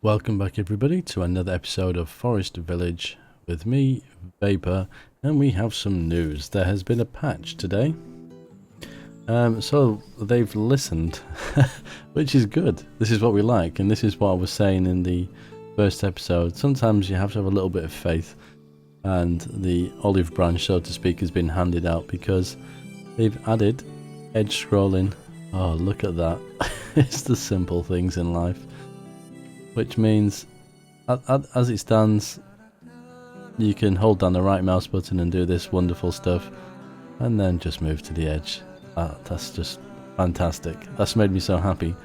Welcome back everybody to another episode of Forest Village with me, Vapor, and we have some news. There has been a patch today. So they've listened, which is good. This is what we like, and this is what I was saying in the first episode. Sometimes you have to have a little bit of faith, and the olive branch, so to speak, has been handed out because they've added edge scrolling. Oh, look at that. It's the simple things in life. Which means, as it stands, you can hold down the right mouse button and do this wonderful stuff, and then just move to the edge. That's just fantastic. That's made me so happy.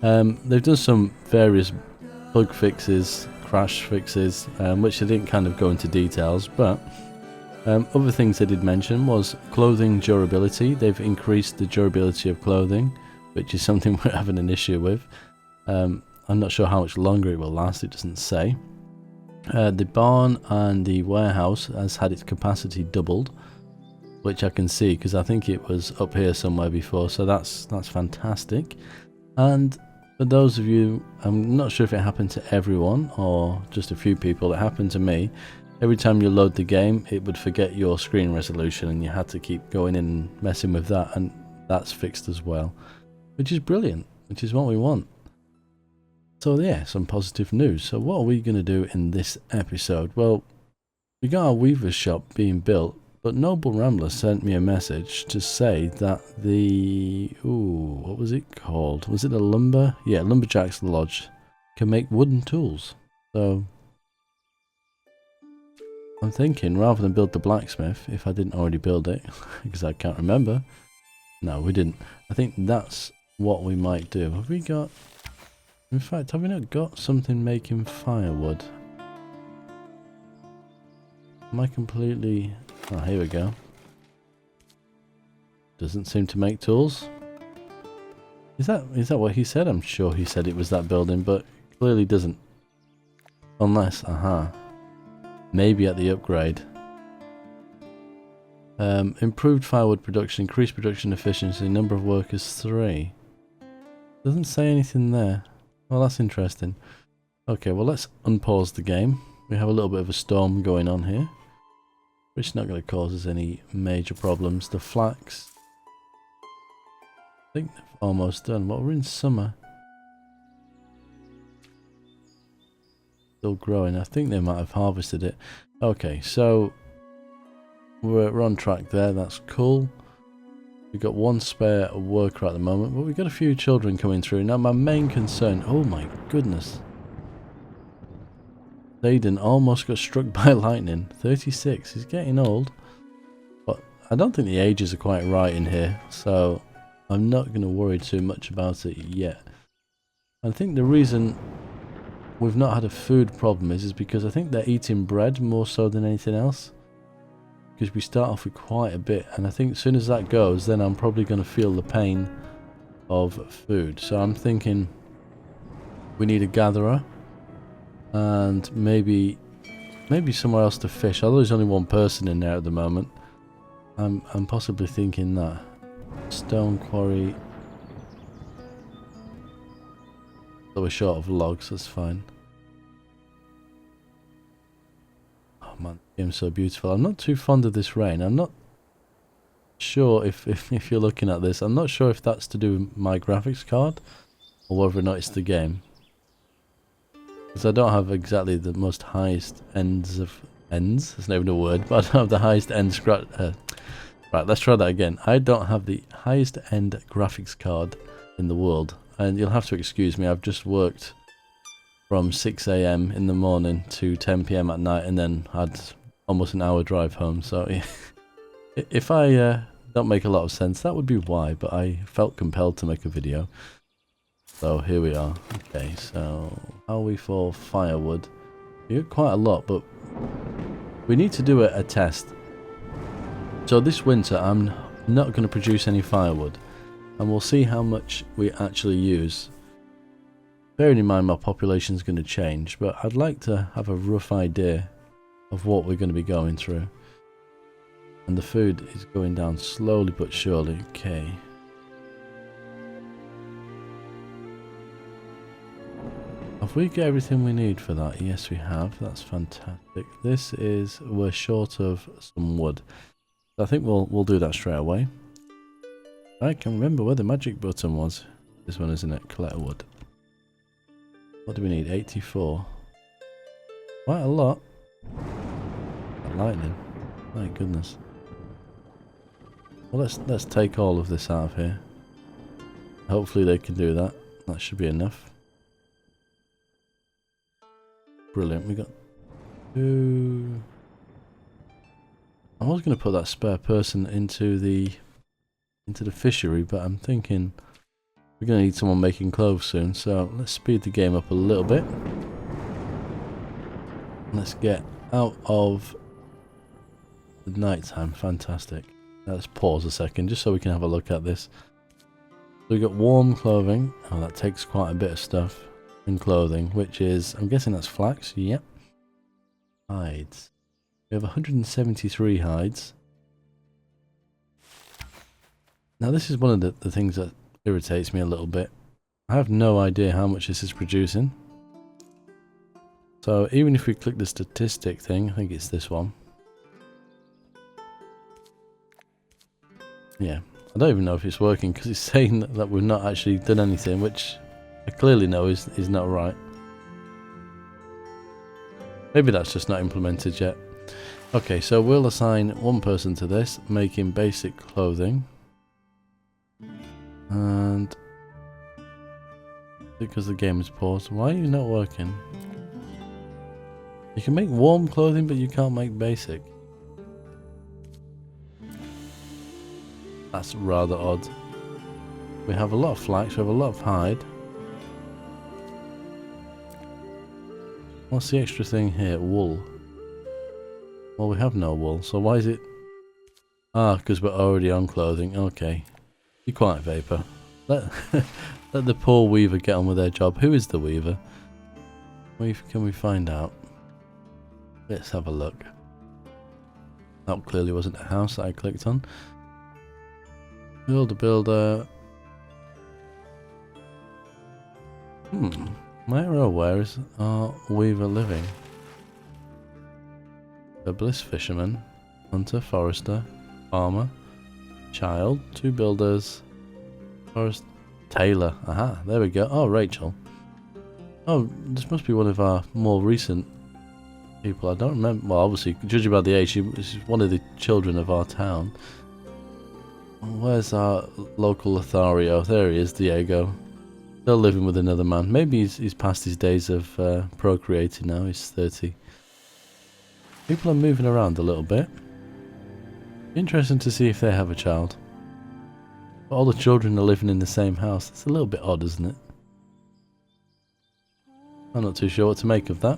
They've done some various bug fixes, crash fixes, which they didn't kind of go into details, but other things they did mention was clothing durability. They've increased the durability of clothing, which is something we're having an issue with. I'm not sure how much longer it will last, it doesn't say. The barn and the warehouse has had its capacity doubled, which I can see because I think it was up here somewhere before, so that's fantastic. And for those of you, I'm not sure if it happened to everyone or just a few people, it happened to me. Every time you load the game, it would forget your screen resolution and you had to keep going in and messing with that, and that's fixed as well, which is brilliant, which is what we want. So yeah, some positive news. So what are we going to do in this episode? Well, we got our weaver's shop being built, but Noble Rambler sent me a message to say that the... what was it called? Was it a lumber? Yeah, Lumberjack's Lodge can make wooden tools. So I'm thinking, rather than build the blacksmith, if I didn't already build it, because I can't remember. No, we didn't. I think that's what we might do. Have we got... In fact, have we not got something making firewood? Am I completely... Oh, here we go. Doesn't seem to make tools. Is that what he said? I'm sure he said it was that building, but clearly doesn't. Unless, maybe at the upgrade. Improved firewood production, increased production efficiency, number of workers 3. Doesn't say anything there. Well, that's interesting. Okay, well, let's unpause the game. We have a little bit of a storm going on here, which is not going to cause us any major problems. The flax, I think they've almost done. Well, we're in summer. Still growing. I think they might have harvested it. Okay, so we're on track there. That's cool. We've got one spare worker at the moment, but we've got a few children coming through. Now my main concern, oh my goodness. Zayden almost got struck by lightning. 36, he's getting old. But I don't think the ages are quite right in here, so I'm not going to worry too much about it yet. I think the reason we've not had a food problem is because I think they're eating bread more so than anything else. Because we start off with quite a bit, and I think as soon as that goes, then I'm probably going to feel the pain of food. So I'm thinking we need a gatherer, and maybe somewhere else to fish. Although there's only one person in there at the moment, I'm possibly thinking that stone quarry. So we're short of logs. That's fine. Man, the game's so beautiful. I'm not too fond of this rain. I'm not sure if you're looking at this, I'm not sure if that's to do with my graphics card or whether or not it's the game. Because I don't have exactly the most highest ends. That's not even a word, but I don't have the highest end right, let's try that again. I don't have the highest end graphics card in the world. And you'll have to excuse me, I've just worked from 6 AM in the morning to 10 PM at night, and then had almost an hour drive home. So if I don't make a lot of sense, that would be why, but I felt compelled to make a video. So here we are. Okay, so how are we for firewood? We got quite a lot, but we need to do a test. So this winter I'm not going to produce any firewood, and we'll see how much we actually use. Bearing in mind my population is going to change, but I'd like to have a rough idea of what we're going to be going through. And the food is going down slowly but surely. Okay. Have we got everything we need for that? Yes, we have. That's fantastic. This is... we're short of some wood. I think we'll do that straight away. I can remember where the magic button was. This one, isn't it? Collect wood. What do we need? 84. Quite a lot. Lightning. My goodness. Well, let's take all of this out of here. Hopefully they can do that. That should be enough. Brilliant. We got 2. I was going to put that spare person into the fishery, but I'm thinking we're going to need someone making clothes soon. So let's speed the game up a little bit. Let's get out of the night time. Fantastic. Let's pause a second just so we can have a look at this. So we got warm clothing. Oh, that takes quite a bit of stuff. And clothing, which is, I'm guessing that's flax. Yep. Hides. We have 173 hides. Now this is one of the things that irritates me a little bit. I have no idea how much this is producing. So even if we click the statistic thing, I think it's this one. Yeah, I don't even know if it's working because it's saying that we've not actually done anything, which I clearly know is not right. Maybe that's just not implemented yet. Okay, so we'll assign one person to this, making basic clothing. And because the game is paused, why are you not working? You can make warm clothing, but you can't make basic. That's rather odd. We have a lot of flax, we have a lot of hide. What's the extra thing here? Wool. Well, we have no wool, so why is it... Ah, because we're already on clothing. Okay. Be quiet, Vapor. Let the poor weaver get on with their job. Who is the weaver? Can we find out? Let's have a look. That clearly wasn't a house that I clicked on. Builder. Where is our weaver living? Herbalist, fisherman, hunter, forester, farmer, child, 2 builders, forest, tailor. Aha, there we go. Oh, Rachel. Oh, this must be one of our more recent people. I don't remember. Well, obviously, judging by the age, she's one of the children of our town. Where's our local Lothario? There he is, Diego. Still living with another man. Maybe he's past his days of procreating now. He's 30. People are moving around a little bit. Interesting to see if they have a child. But all the children are living in the same house. It's a little bit odd, isn't it? I'm not too sure what to make of that.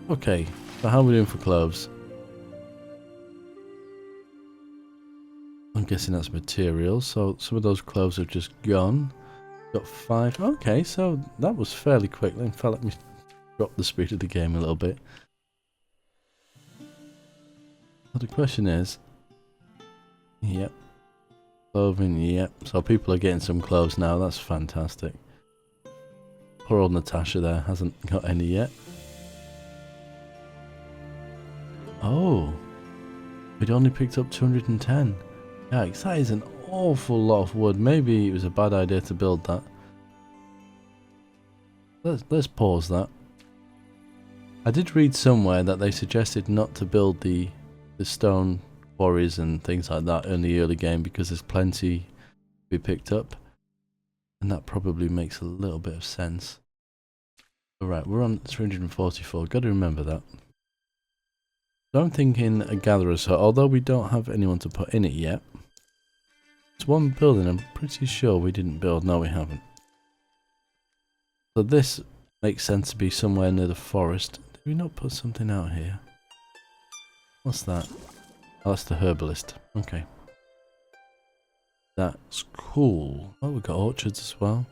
Okay, so how are we doing for clothes? I'm guessing that's materials, so some of those clothes have just gone. Got 5. Okay, so that was fairly quick. In fact, let me drop the speed of the game a little bit. Well, the question is... Yep. Clothing, yep. So people are getting some clothes now. That's fantastic. Poor old Natasha there hasn't got any yet. Oh. We'd only picked up 210. Yikes, that is an awful lot of wood. Maybe it was a bad idea to build that. Let's pause that. I did read somewhere that they suggested not to build the stone quarries and things like that in the early game because there's plenty to be picked up. And that probably makes a little bit of sense. Alright, we're on 344. Got to remember that. So I'm thinking a gatherer's hut, although we don't have anyone to put in it yet. It's one building I'm pretty sure we didn't build. No, we haven't. So this makes sense to be somewhere near the forest. Did we not put something out here? What's that? Oh, that's the herbalist. Okay. That's cool. Oh, we've got orchards as well.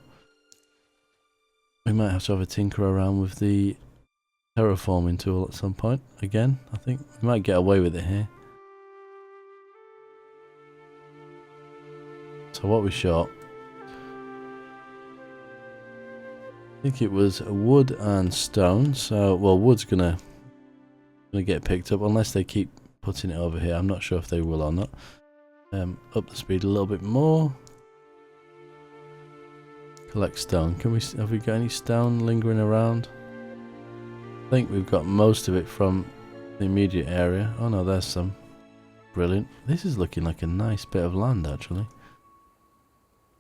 We might have to have a tinker around with the terraforming tool at some point. Again, I think we might get away with it here. So what we shot? think it was wood and stone. So, well, wood's gonna get picked up unless they keep putting it over here. I'm not sure if they will or not. Up the speed a little bit more. Collect stone. Have we got any stone lingering around? I think we've got most of it from the immediate area. Oh no, there's some. Brilliant. This is looking like a nice bit of land actually.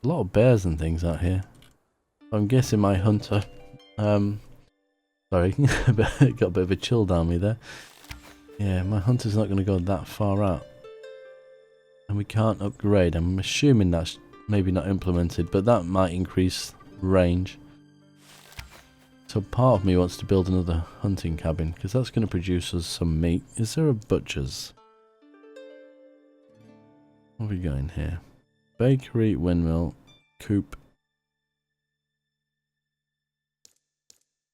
A lot of bears and things out here. I'm guessing my hunter sorry, got a bit of a chill down me there. Yeah, my hunter's not going to go that far out. And we can't upgrade. I'm assuming that's maybe not implemented, but that might increase range. So part of me wants to build another hunting cabin, because that's going to produce us some meat. Is there a butcher's? What have we got in here? Bakery, windmill, coop.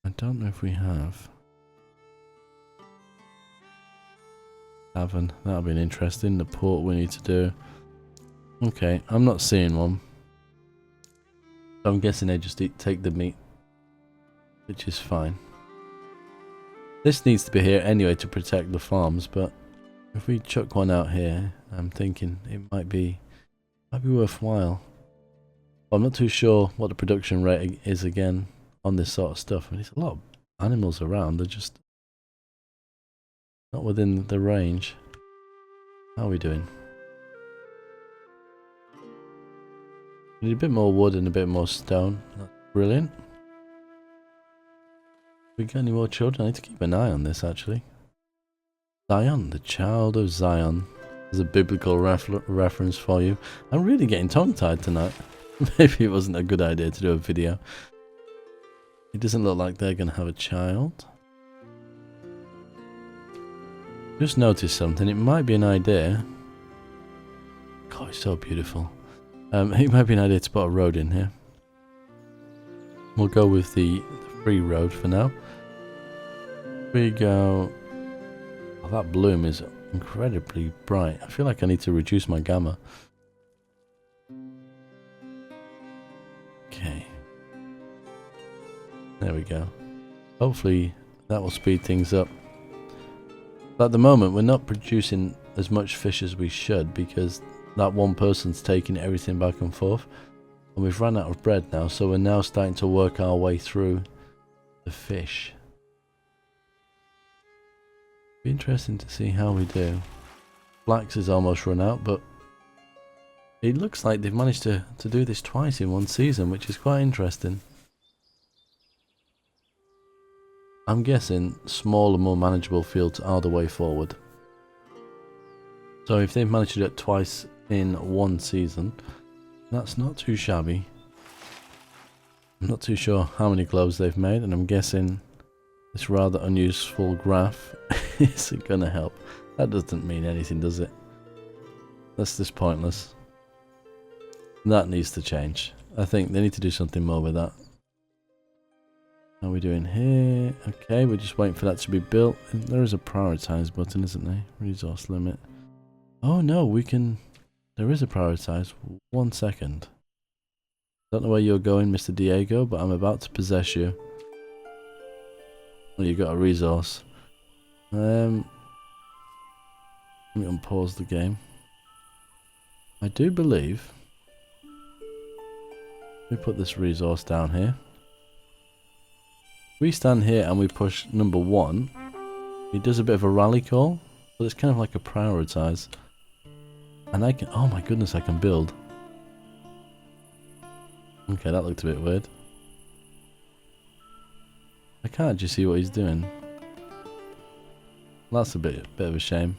I don't know if we have. Tavern, that'll be interesting. The port we need to do. Okay, I'm not seeing one. So I'm guessing they just take the meat, which is fine. This needs to be here anyway to protect the farms, but if we chuck one out here, I'm thinking it might be worthwhile. I'm not too sure what the production rate is again on this sort of stuff. I mean, there's a lot of animals around. They're just not within the range. How are we doing? We need a bit more wood and a bit more stone. That's brilliant. We got any more children? I need to keep an eye on this actually. Zion, the child of Zion. There's a biblical reference for you. I'm really getting tongue-tied tonight. Maybe it wasn't a good idea to do a video. It doesn't look like they're going to have a child. Just noticed something. It might be an idea. God, it's so beautiful. It might be an idea to put a road in here. We'll go with the free road for now. We go. Oh, that bloom is incredibly bright. I feel like I need to reduce my gamma. Okay. There we go. Hopefully that will speed things up. But at the moment we're not producing as much fish as we should because that one person's taking everything back and forth. And we've run out of bread now, so we're now starting to work our way through the fish. Be interesting to see how we do. Flax is almost run out, but it looks like they've managed to do this twice in one season, which is quite interesting. I'm guessing smaller, more manageable fields are the way forward. So if they've managed to do it twice in one season, that's not too shabby. I'm not too sure how many globes they've made, and I'm guessing this rather unuseful graph isn't going to help. That doesn't mean anything, does it? That's just pointless. That needs to change. I think they need to do something more with that. How are we doing here? Okay, we're just waiting for that to be built. There is a prioritize button, isn't there? Resource limit. Oh no, we can... There is a prioritize. 1 second. Don't know where you're going, Mr. Diego, but I'm about to possess you. Oh, you got a resource. Let me unpause the game. I do believe... Let me put this resource down here. We stand here and we push number 1. He does a bit of a rally call, but it's kind of like a prioritize. And I can... Oh my goodness, I can build. Okay, that looked a bit weird. I can't just see what he's doing. That's a bit of a shame.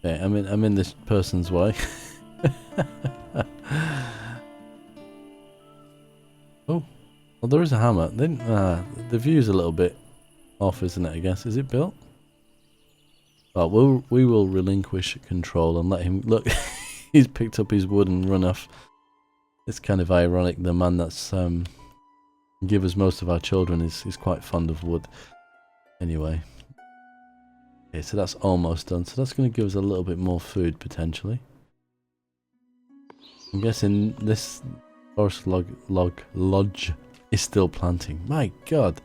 Okay, I'm in this person's way. Oh, well, there is a hammer. Then the view's a little bit off, isn't it? I guess. Is it built? Oh, we will relinquish control and let him look. He's picked up his wood and run off. It's kind of ironic. The man that's give us most of our children is quite fond of wood. Anyway. Okay, so that's almost done. So that's going to give us a little bit more food potentially. I'm guessing this Forest Lodge is still planting. My god.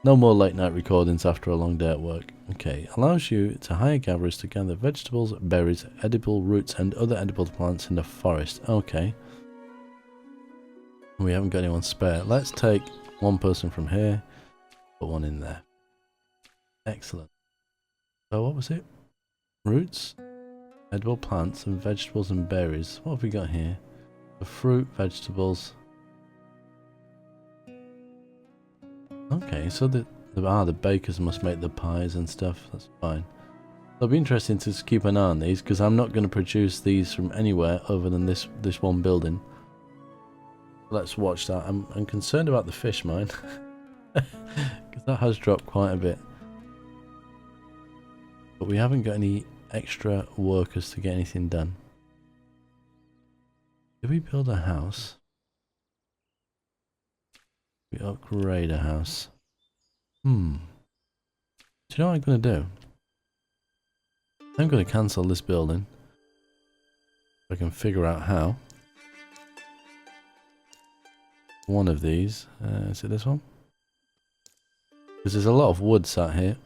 No more late night recordings after a long day at work. Okay, allows you to hire gatherers to gather vegetables, berries, edible roots and other edible plants in the forest. Okay. We haven't got anyone spare. Let's take one person from here, put one in there. Excellent. So what was it? Roots, edible plants and vegetables and berries. What have we got here? The fruit, vegetables. Okay, so the bakers must make the pies and stuff. That's fine. It'll be interesting to just keep an eye on these because I'm not going to produce these from anywhere other than this one building. Let's watch that. I'm concerned about the fish mine because that has dropped quite a bit. But we haven't got any extra workers to get anything done. Did we build a house? We upgrade a house. Do you know what I'm going to do? I'm going to cancel this building. If I can figure out how. One of these. Is it this one? Because there's a lot of wood sat here.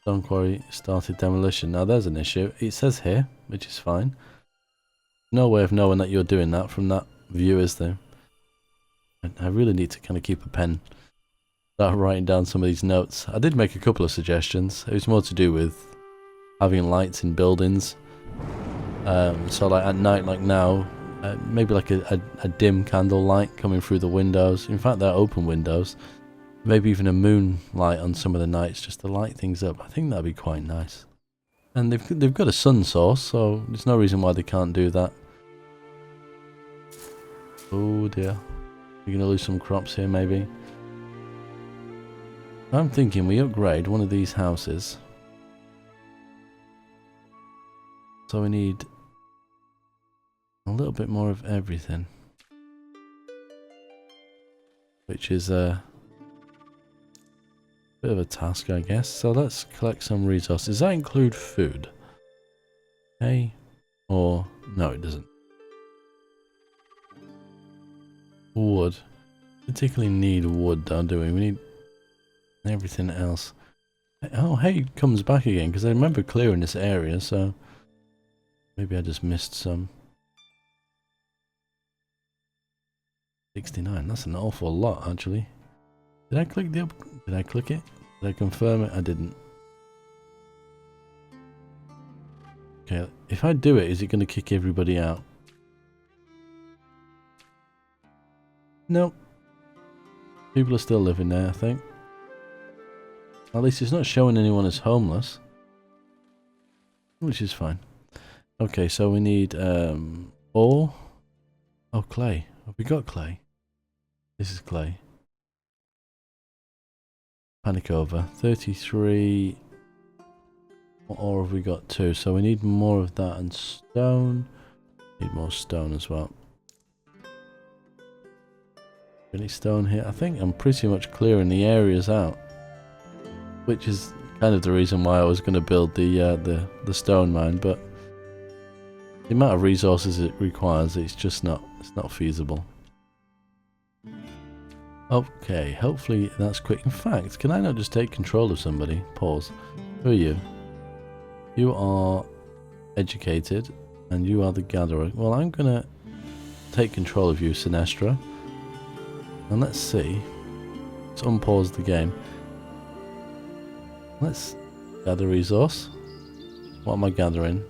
Stone quarry started demolition. Now there's an issue. It says here, which is fine. No way of knowing that you're doing that from that view, is there? I really need to kind of keep a pen. Start writing down some of these notes. I did make a couple of suggestions. It was more to do with having lights in buildings. So like at night, like now, maybe like a dim candle light coming through the windows. In fact, they're open windows. Maybe even a moonlight on some of the nights just to light things up. I think that'd be quite nice. And they've got a sun source, so there's no reason why they can't do that. Oh dear. We're going to lose some crops here maybe. I'm thinking we upgrade one of these houses. So we need a little bit more of everything. Which is a bit of a task, I guess. So let's collect some resources. Does that include food? Okay. Or no, it doesn't. Wood. Particularly need wood though, do we? We need everything else. Oh, hay comes back again because I remember clearing this area, so maybe I just missed some. 69. That's an awful lot, actually. Did I click Did I click it? Did I confirm it? I didn't. Okay, if I do it, is it going to kick everybody out? Nope. People are still living there, I think. At least it's not showing anyone as homeless. Which is fine. Okay, so we need ore. Oh, clay. Have we got clay? This is clay. Panic over. 33. What ore have we got? 2. So we need more of that and stone. Need more stone as well. Any stone here? I think I'm pretty much clearing the areas out. Which is kind of the reason why I was going to build the stone mine, but the amount of resources it requires, it's not feasible. Okay, hopefully that's quick. In fact, can I not just take control of somebody? Pause. Who are you? You are educated, and you are the gatherer. Well, I'm going to take control of you, Sinestra. And let's see. Let's unpause the game. Let's gather resource. What am I gathering?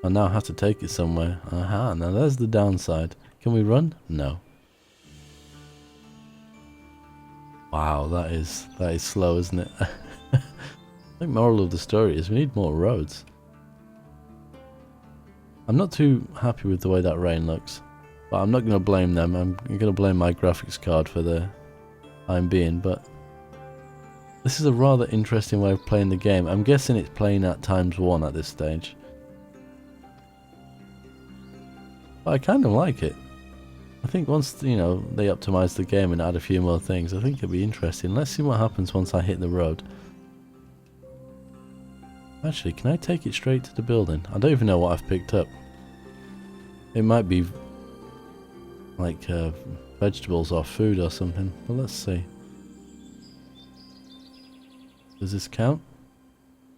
I now have to take it somewhere. Aha, now there's the downside. Can we run? No. Wow, that is slow, isn't it? I think moral of the story is we need more roads. I'm not too happy with the way that rain looks. But I'm not going to blame them. I'm going to blame my graphics card for the time being. But this is a rather interesting way of playing the game. I'm guessing it's playing at ×1 at this stage. But I kind of like it. I think once, you know, they optimize the game and add a few more things, I think it'll be interesting. Let's see what happens once I hit the road. Actually, can I take it straight to the building? I don't even know what I've picked up. It might be like vegetables or food or something. Well, let's see. Does this count?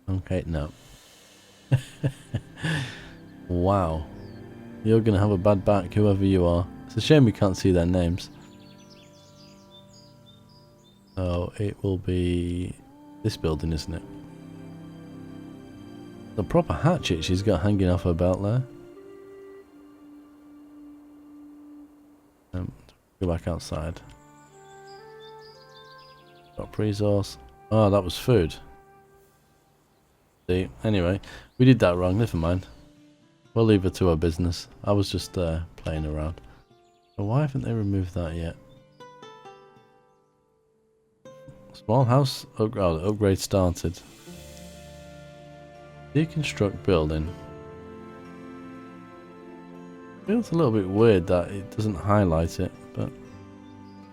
Okay, no. Wow. You're gonna have a bad back, whoever you are. It's a shame we can't see their names. So it will be this building, isn't it? The proper hatchet she's got hanging off her belt there. Go back outside. Got resource. Oh, that was food. See, anyway, we did that wrong. Never mind. We'll leave her to her business. I was just playing around. But why haven't they removed that yet? Small house upgrade started. Deconstruct building. Feels a little bit weird that it doesn't highlight it, but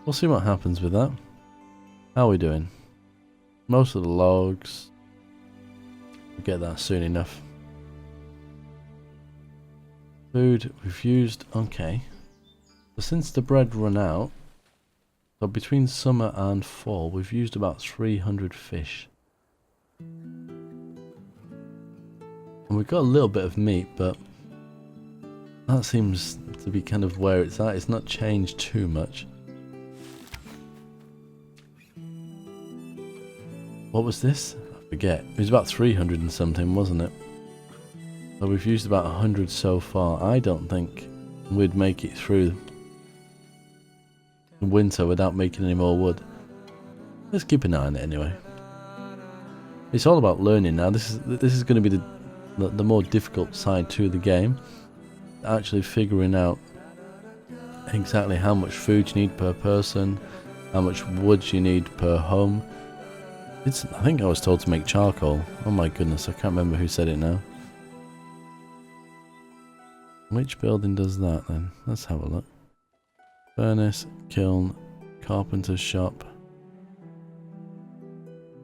we'll see what happens with that. How are we doing? Most of the logs. We'll get that soon enough. Food we've used. Okay. So since the bread run out, so between summer and fall, we've used about 300 fish. And we've got a little bit of meat, but that seems to be kind of where it's at. It's not changed too much. What was this? I forget. It was about 300 and something, wasn't it? So we've used about 100 so far. I don't think we'd make it through winter without making any more wood. Let's keep an eye on it anyway. It's all about learning now. This is going to be the more difficult side to the game. Actually figuring out exactly how much food you need per person, how much wood you need per home. I think I was told to make charcoal. Oh my goodness, I can't remember who said it now. Which building does that then? Let's have a look. Furnace, kiln, carpenter's shop,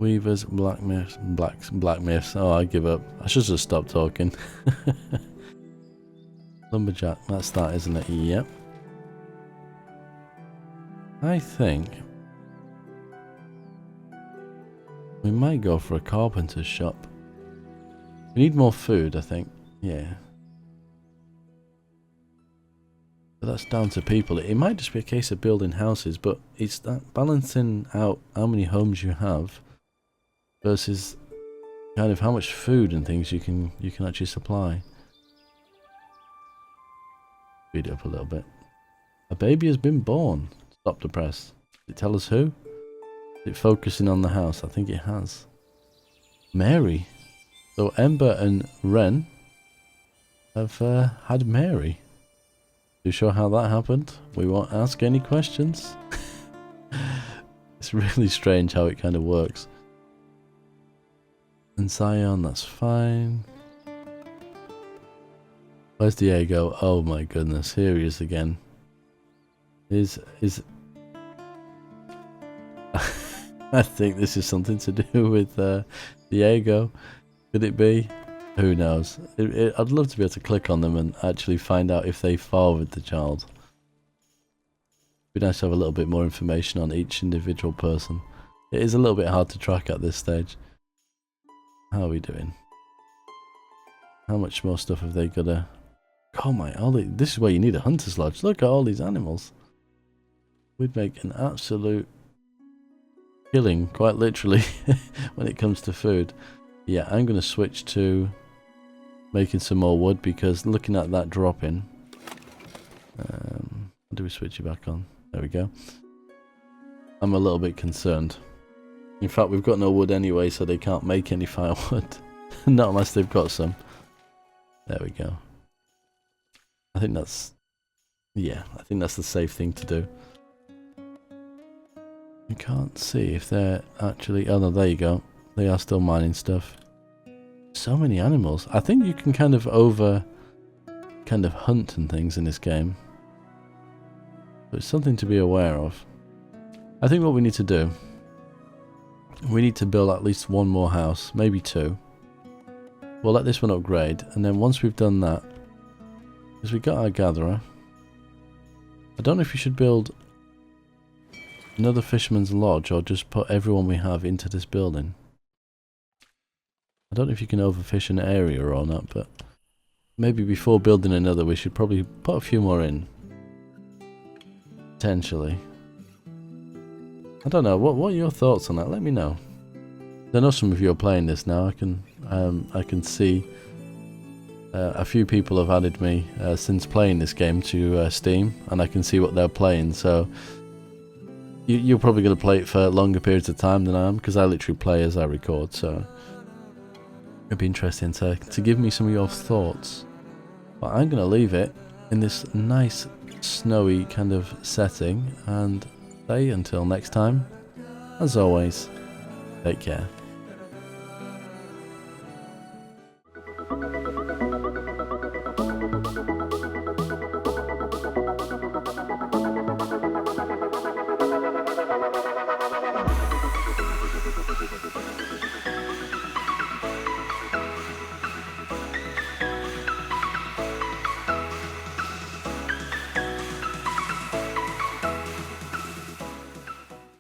weavers, blacksmiths. Oh, I give up. I should just stop talking. Lumberjack, that's that, isn't it? Yep. I think we might go for a carpenter's shop. We need more food, I think. Yeah. But that's down to people. It might just be a case of building houses, but it's that balancing out how many homes you have versus kind of how much food and things you can actually supply. Speed it up a little bit. A baby has been born. Stop the press. Did it tell us who? Is it focusing on the house? I think it has. Mary. So Ember and Ren have had Mary. You sure how that happened? We won't ask any questions. It's really strange how it kind of works. And Zion, that's fine. Where's Diego? Oh my goodness, here he is again. I think this is something to do with Diego. Could it be? Who knows? I'd love to be able to click on them and actually find out if they fathered the child. It'd be nice to have a little bit more information on each individual person. It is a little bit hard to track at this stage. How are we doing? How much more stuff have they got to... Oh my, this is where you need a hunter's lodge. Look at all these animals. We'd make an absolute killing, quite literally, when it comes to food. Yeah, I'm going to switch to making some more wood because looking at that drop in. How do we switch it back on? There we go. I'm a little bit concerned. In fact, we've got no wood anyway, so they can't make any firewood. Not unless they've got some. There we go. I think that's... Yeah, I think that's the safe thing to do. You can't see if they're actually... Oh no, there you go. They are still mining stuff. So many animals. I think you can kind of hunt and things in this game. So it's something to be aware of. I think what we need to do, we need to build at least one more house, maybe two. We'll let this one upgrade, and then once we've done that, Because we got our gatherer. I don't know if we should build another fisherman's lodge or just put everyone we have into this building. I don't know if you can overfish an area or not, but maybe before building another we should probably put a few more in. Potentially. I don't know, what are your thoughts on that? Let me know. I know some of you are playing this now. I can see a few people have added me since playing this game to Steam, and I can see what they're playing, so you're probably going to play it for longer periods of time than I am, because I literally play as I record, so it'd be interesting to give me some of your thoughts. But I'm going to leave it in this nice snowy kind of setting, and say until next time, as always, take care.